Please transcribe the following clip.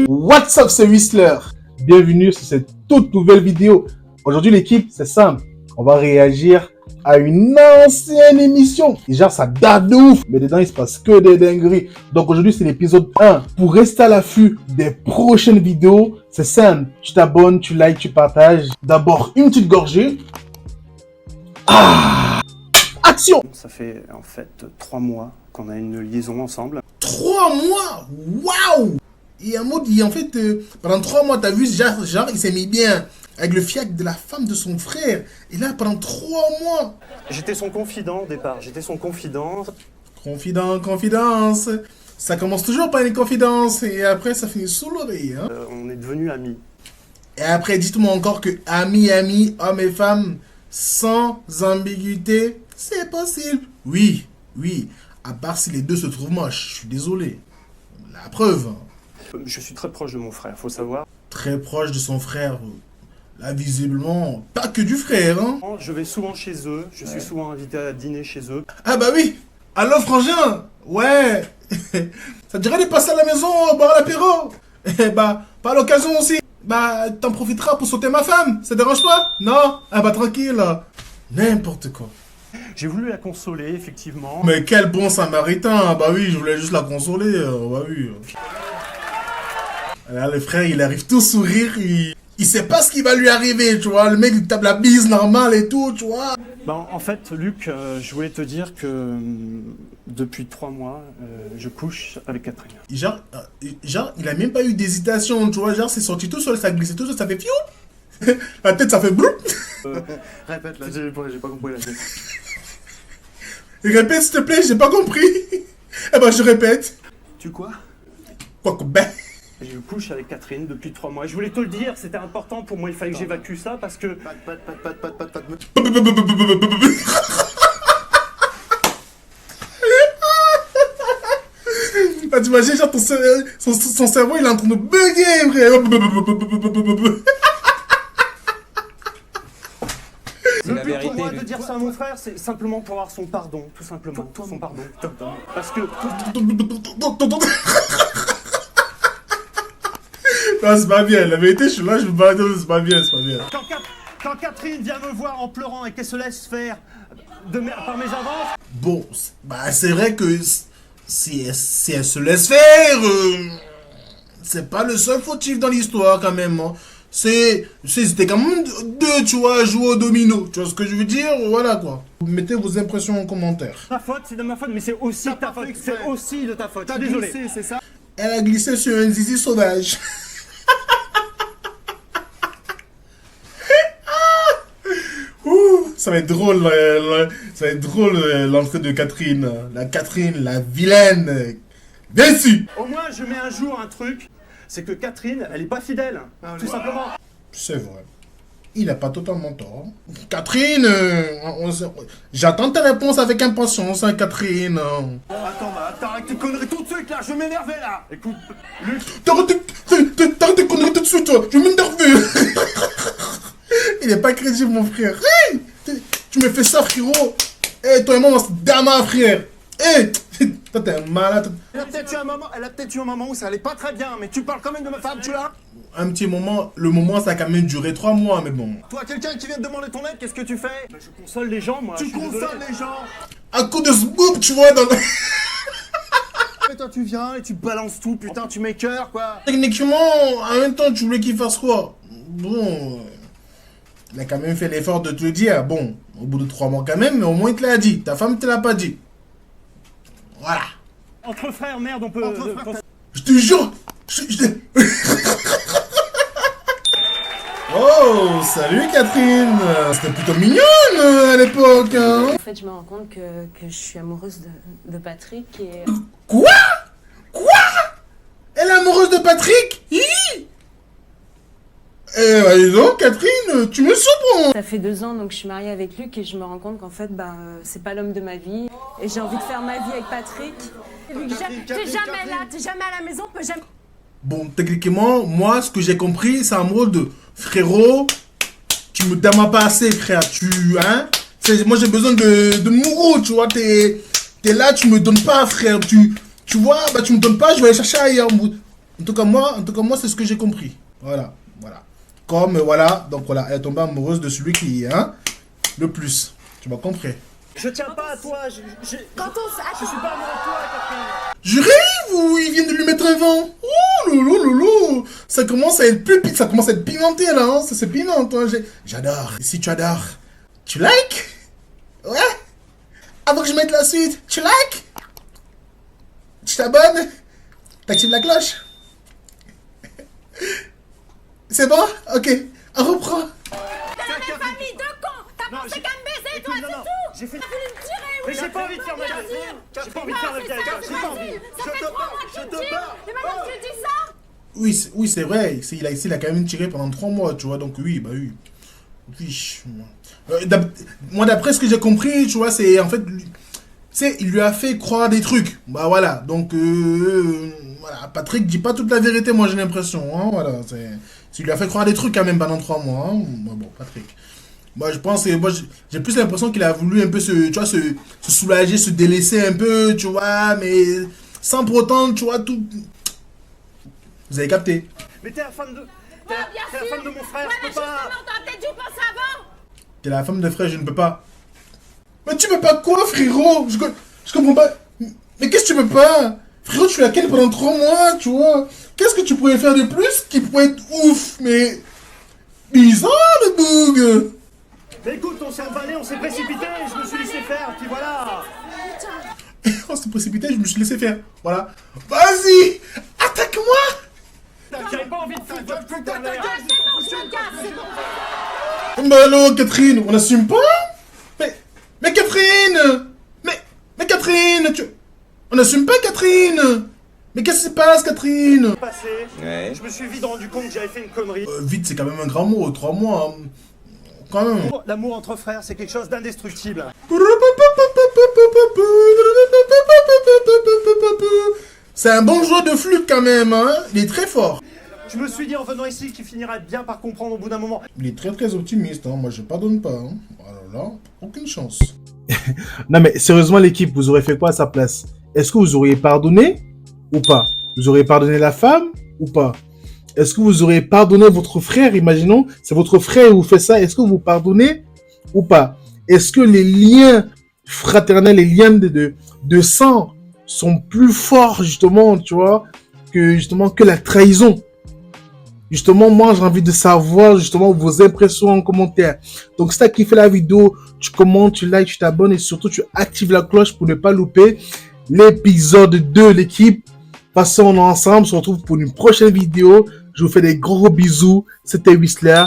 What's up, c'est Whistler. Bienvenue sur cette toute nouvelle vidéo. Aujourd'hui, l'équipe, c'est simple. On va réagir à une ancienne émission. Et genre, ça date de ouf. Mais dedans, il se passe que des dingueries. Donc aujourd'hui, c'est l'épisode 1. Pour rester à l'affût des prochaines vidéos, c'est simple. Tu t'abonnes, tu likes, tu partages. D'abord, une petite gorgée. Action! Ça fait en fait 3 mois qu'on a une liaison ensemble. 3 mois? Waouh! Et en mode, en fait, pendant 3 mois, t'as vu, genre, il s'est mis bien avec le fiac de la femme de son frère. Et là, pendant 3 mois. J'étais son confident au départ, j'étais son confident. Confidence. Ça commence toujours par une confidence et après, ça finit sous l'oreille. Hein? On est devenus amis. Et après, dites-moi encore que amis, hommes et femmes, sans ambiguïté, c'est possible. Oui. À part si les deux se trouvent moches. Je suis désolé. La preuve. Je suis très proche de mon frère, faut savoir. Très proche de son frère. Là, visiblement, pas que du frère, hein. Je vais souvent chez eux, je suis souvent invité à dîner chez eux. Ah bah oui. Allô, frangin. Ouais. Ça te dirait de passer à la maison, boire l'apéro. Eh bah, par l'occasion aussi. Bah, t'en profiteras pour sauter ma femme. Ça te dérange pas? Non? Ah bah, tranquille. N'importe quoi. J'ai voulu la consoler, effectivement. Mais quel bon samaritain. Bah oui, je voulais juste la consoler. Bah oui. Là, le frère, il arrive tout sourire. Il sait pas ce qui va lui arriver, tu vois. Le mec, il tape la bise normale et tout, tu vois. Bah, en fait, Luc, je voulais te dire que depuis 3 mois, je couche avec Catherine. Genre, il a même pas eu d'hésitation, tu vois. Genre, c'est sorti tout seul, ça glissait tout seul, ça fait fiou. La tête, ça fait brou. Répète là, j'ai pas compris la tête. Répète, s'il te plaît, j'ai pas compris. Eh ben, je répète. Tu quoi? Quoi que ben. Je couche avec Catherine depuis 3 mois. Je voulais te le dire, c'était important pour moi, il fallait que j'évacue ça parce que... Ah, t'imagines, genre, son cerveau, il est en train de bugger, frère. Le but pour moi de dire ça à mon frère, c'est simplement pour avoir son pardon, tout simplement. Son pardon. Parce que... Non, c'est pas bien. La vérité, je suis là, je me parle de c'est pas bien. Quand Catherine vient me voir en pleurant et qu'elle se laisse faire par mes avances... Bon, bah c'est vrai que si elle se laisse faire, c'est pas le seul fautif dans l'histoire quand même. Hein. C'était quand même deux, tu vois, à jouer au domino. Tu vois ce que je veux dire? Voilà quoi. Mettez vos impressions en commentaire. Ta faute, c'est de ma faute, mais c'est aussi de ta faute. C'est aussi de ta faute. Je suis désolé. C'est ça. Elle a glissé sur un zizi sauvage. Ça va être drôle, ça va être drôle l'entrée de Catherine. La Catherine, la vilaine. Bien ici. Au moins, je mets un jour un truc, c'est que Catherine, elle est pas fidèle, tout simplement. C'est vrai. Il n'a pas totalement tort. Catherine, j'attends ta réponse avec impatience, hein, Catherine. Attends, t'arrêtes tes conneries tout de suite, là, je vais m'énerver, là. Écoute, Luc... T'arrêtes tes conneries tout de suite, toi. Je vais m'énerver. Il n'est pas crédible, mon frère. Hey, tu me fais ça, frérot. Hey, toi et moi, on se dama, frère. Hey, toi, t'es un malade. Elle a peut-être eu un moment où ça allait pas très bien, mais tu parles quand même de ma femme, tu l'as? Un petit moment, le moment, ça a quand même duré 3 mois, mais bon. Toi, quelqu'un qui vient te demander ton aide, qu'est-ce que tu fais? Bah, je console les gens, moi. Tu consoles les gens? À coup de scoop, tu vois, dans le... Et toi, tu viens et tu balances tout, putain, tu m'écœures, quoi. Techniquement, en même temps, tu voulais qu'il fasse quoi? Bon... Il a quand même fait l'effort de te le dire. Bon, au bout de 3 mois quand même, mais au moins il te l'a dit. Ta femme te l'a pas dit. Voilà. Entre frères, merde, on peut... Je te jure. Oh, salut Catherine. C'était plutôt mignonne à l'époque. Hein. En fait, je me rends compte que je suis amoureuse de Patrick et... Quoi? Elle est amoureuse de Patrick? Eh bah dis donc, Catherine, tu me surprends. Ça fait 2 ans donc je suis mariée avec Luc et je me rends compte qu'en fait c'est pas l'homme de ma vie et j'ai envie de faire ma vie avec Patrick. Luc, t'es jamais là, t'es jamais à la maison, peut jamais... Bon, techniquement, moi ce que j'ai compris, c'est un mot de frérot, tu me damas pas assez frère, moi j'ai besoin de mourou, tu vois, t'es là, tu me donnes pas frère, tu tu vois, bah tu me donnes pas, je vais aller chercher ailleurs. En tout cas, moi, c'est ce que j'ai compris. Voilà, voilà. Comme, voilà, donc voilà, elle est tombée amoureuse de celui qui, hein, le plus. Tu m'as compris. Je tiens pas à toi, je suis pas amoureux de toi, Catherine. Je rêve ou il vient de lui mettre un vent. Oh lolo lolo. Ça commence à être ça commence à être pimenté là, hein. Ça c'est pimenté, hein. J'adore. Et si tu adores, tu like? Ouais. Avant que je mette la suite, tu like? Tu t'abonnes? T'actives la cloche? C'est bon? Ok, on reprend. T'as famille de cons. T'as pensé qu'à me baiser, toi, c'est tout. J'ai fait... T'as voulu me tirer, oui. Mais j'ai pas envie de faire ma vie. J'ai pas envie de faire ma vie avec toi, j'ai pas envie. Ça fait 3 mois que tu me tires. Et maintenant tu dis ça? Oui, c'est vrai. Il a quand même tiré pendant 3 mois, tu vois. Donc oui, bah oui. Oui. Moi, d'après ce que j'ai compris, tu vois, c'est en fait... il lui a fait croire des trucs. Bah voilà. Donc, voilà. Patrick dit pas toute la vérité, moi j'ai l'impression. Hein, voilà. Il lui a fait croire des trucs quand même pendant 3 mois. Hein. Bon, Patrick. Moi, je pense que j'ai plus l'impression qu'il a voulu un peu tu vois, se soulager, se délaisser un peu, tu vois, mais sans pour autant, tu vois, tout. Vous avez capté? Mais t'es la femme de... T'es la femme de mon frère, je peux pas... Justement, t'aurais peut-être dû penser avant. T'es la femme de frère, je ne peux pas. Mais tu peux pas quoi, frérot? Je comprends pas. Mais qu'est-ce que tu peux pas? Frérot, tu l'as ken pendant 3 mois, tu vois. Qu'est-ce que tu pourrais faire de plus qui pourrait être ouf? Mais... bizarre, le boug. Mais écoute, on s'est emballé, on s'est précipité, je me suis laissé faire, puis voilà. On s'est précipité, je me suis laissé faire. Voilà. Vas-y, attaque-moi. J'avais pas envie de foutre votre truc dans l'air. Bah non, Catherine, on n'assume pas? Mais Catherine! Mais Catherine, on n'assume pas, Catherine! Mais qu'est-ce qui se passe, Catherine? Ouais. Je me suis vite rendu compte que j'avais fait une connerie. Vite, c'est quand même un grand mot, 3 mois. Hein. Quand même. L'amour entre frères, c'est quelque chose d'indestructible. C'est un bon joueur de flûte quand même, hein. Il est très fort. Je me suis dit en venant ici qu'il finirait bien par comprendre au bout d'un moment. Il est très très optimiste, hein. Moi je pardonne pas. Hein. Alors là, aucune chance. Non mais sérieusement l'équipe, vous aurez fait quoi à sa place? Est-ce que vous auriez pardonné ou pas? Vous auriez pardonné la femme ou pas? Est-ce que vous auriez pardonné votre frère? Imaginons, c'est votre frère qui vous fait ça. Est-ce que vous pardonnez ou pas? Est-ce que les liens fraternels, les liens de sang sont plus forts justement, tu vois, que la trahison? Justement, moi, j'ai envie de savoir justement vos impressions en commentaire. Donc, si tu as kiffé la vidéo, tu commentes, tu likes, tu t'abonnes et surtout, tu actives la cloche pour ne pas louper l'épisode 2, l'équipe. Passons, on est ensemble, on se retrouve pour une prochaine vidéo. Je vous fais des gros bisous. C'était Whistler.